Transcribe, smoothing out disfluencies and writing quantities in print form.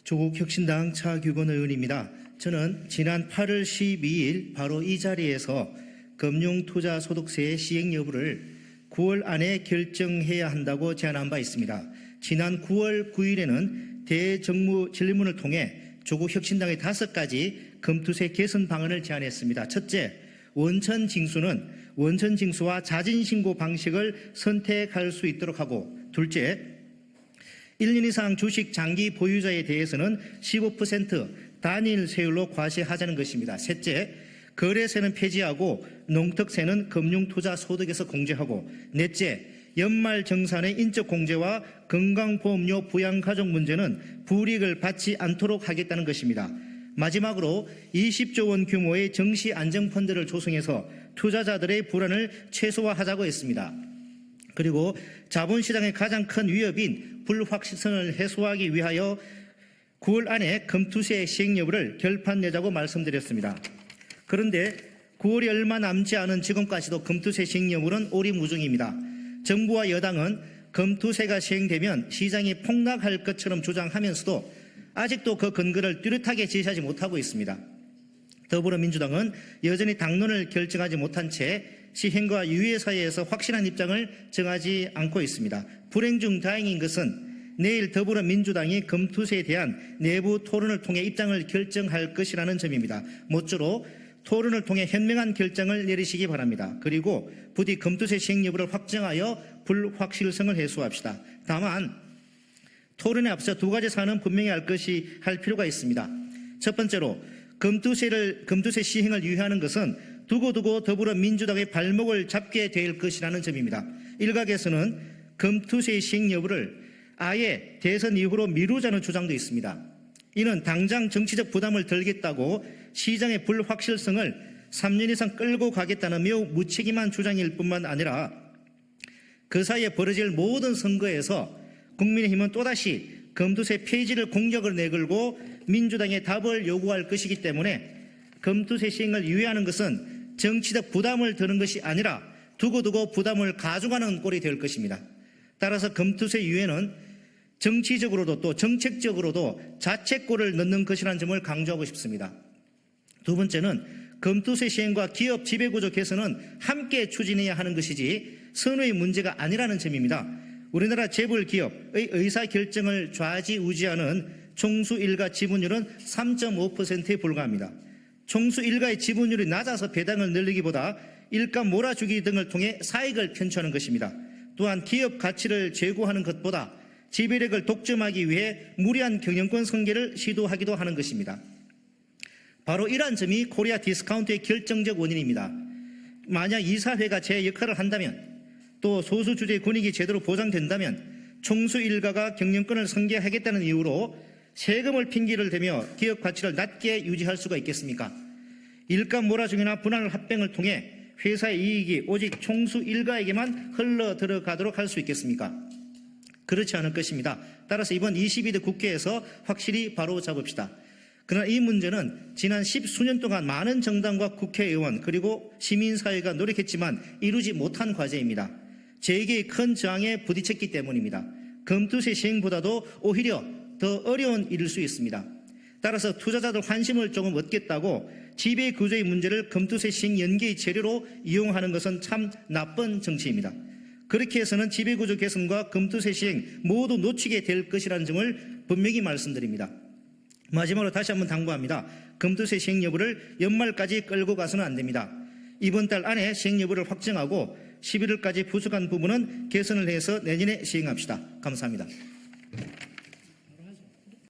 조국혁신당 차규건 의원입니다. 저는 지난 8월 12일 바로 이 자리에서 금융투자소득세의 시행 여부를 9월 안에 결정해야 한다고 제안한 바 있습니다. 지난 9월 9일에는 대정무 질문을 통해 조국혁신당의 5가지 금투세 개선 방안을 제안했습니다. 첫째, 원천징수는 원천징수와 자진신고 방식을 선택할 수 있도록 하고, 둘째, 1년 이상 주식 장기 보유자에 대해서는 15% 단일 세율로 과세하자는 것입니다. 셋째, 거래세는 폐지하고 농특세는 금융투자소득에서 공제하고, 넷째, 연말정산의 인적공제와 건강보험료 부양가족 문제는 불이익을 받지 않도록 하겠다는 것입니다. 마지막으로 20조 원 규모의 정시안정펀드를 조성해서 투자자들의 불안을 최소화하자고 했습니다. 그리고 자본시장의 가장 큰 위협인 불확실성을 해소하기 위하여 9월 안에 금투세 시행 여부를 결판 내자고 말씀드렸습니다. 그런데 9월이 얼마 남지 않은 지금까지도 금투세 시행 여부는 오리무중입니다. 정부와 여당은 금투세가 시행되면 시장이 폭락할 것처럼 주장하면서도 아직도 그 근거를 뚜렷하게 제시하지 못하고 있습니다. 더불어민주당은 여전히 당론을 결정하지 못한 채 시행과 유예 사이에서 확실한 입장을 정하지 않고 있습니다. 불행 중 다행인 것은 내일 더불어민주당이 금투세에 대한 내부 토론을 통해 입장을 결정할 것이라는 점입니다. 모쪼록 토론을 통해 현명한 결정을 내리시기 바랍니다. 그리고 부디 금투세 시행 여부를 확정하여 불확실성을 해소합시다. 다만 토론에 앞서 2가지 사안은 분명히 할 필요가 있습니다. 첫 번째로 금투세 시행을 유예하는 것은 두고두고 더불어민주당의 발목을 잡게 될 것이라는 점입니다. 일각에서는 금투세 시행 여부를 아예 대선 이후로 미루자는 주장도 있습니다. 이는 당장 정치적 부담을 덜겠다고 시장의 불확실성을 3년 이상 끌고 가겠다는 매우 무책임한 주장일 뿐만 아니라 그 사이에 벌어질 모든 선거에서 국민의힘은 또다시 금투세 폐지를 공약을 내걸고 민주당의 답을 요구할 것이기 때문에 금투세 시행을 유예하는 것은 정치적 부담을 드는 것이 아니라 두고두고 부담을 가져가는 꼴이 될 것입니다. 따라서 금투세 유예는 정치적으로도 또 정책적으로도 자책골을 넣는 것이라는 점을 강조하고 싶습니다. 두 번째는 금투세 시행과 기업 지배구조 개선은 함께 추진해야 하는 것이지 선의의 문제가 아니라는 점입니다. 우리나라 재벌기업의 의사결정을 좌지우지하는 총수 일가 지분율은 3.5%에 불과합니다. 총수 일가의 지분율이 낮아서 배당을 늘리기보다 일감 몰아주기 등을 통해 사익을 편취하는 것입니다. 또한 기업 가치를 제고하는 것보다 지배력을 독점하기 위해 무리한 경영권 승계를 시도하기도 하는 것입니다. 바로 이러한 점이 코리아 디스카운트의 결정적 원인입니다. 만약 이사회가 제 역할을 한다면 또 소수주주의 권익이 제대로 보장된다면 총수 일가가 경영권을 승계하겠다는 이유로 세금을 핑계를 대며 기업 가치를 낮게 유지할 수가 있겠습니까? 일감 몰아주기나 분할 합병을 통해 회사의 이익이 오직 총수 일가에게만 흘러 들어가도록 할 수 있겠습니까? 그렇지 않을 것입니다. 따라서 이번 22대 국회에서 확실히 바로잡읍시다. 그러나 이 문제는 지난 10수년 동안 많은 정당과 국회의원 그리고 시민사회가 노력했지만 이루지 못한 과제입니다. 재계의 큰 저항에 부딪혔기 때문입니다. 금투세 시행보다도 오히려 더 어려운 일일 수 있습니다. 따라서 투자자들 환심을 조금 얻겠다고 지배구조의 문제를 금투세 시행 연계의 재료로 이용하는 것은 참 나쁜 정치입니다. 그렇게 해서는 지배구조 개선과 금투세 시행 모두 놓치게 될 것이라는 점을 분명히 말씀드립니다. 마지막으로 다시 한번 당부합니다. 금투세 시행 여부를 연말까지 끌고 가서는 안 됩니다. 이번 달 안에 시행 여부를 확정하고 11월까지 부족한 부분은 개선을 해서 내년에 시행합시다. 감사합니다.